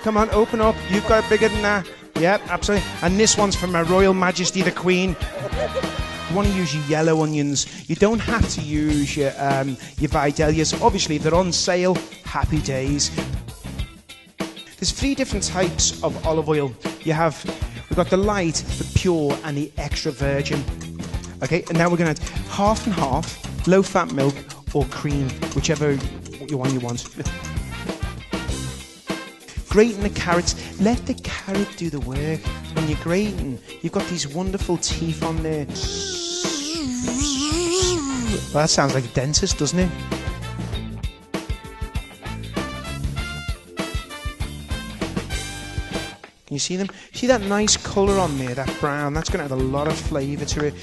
Come on, open up. You've got it bigger than that. Yep, absolutely. And this one's from Her Royal Majesty the Queen. You want to use your yellow onions. You don't have to use your Vidalias. Obviously, if they're on sale, happy days. There's 3 different types of olive oil. We've got the light, the pure, and the extra virgin. Okay, and now we're going to add half and half, low-fat milk or cream, whichever you want. Grating the carrots. Let the carrot do the work. When you're grating, you've got these wonderful teeth on there. Well, that sounds like a dentist, doesn't it? Can you see them? See that nice colour on there, that brown? That's going to add a lot of flavour to it.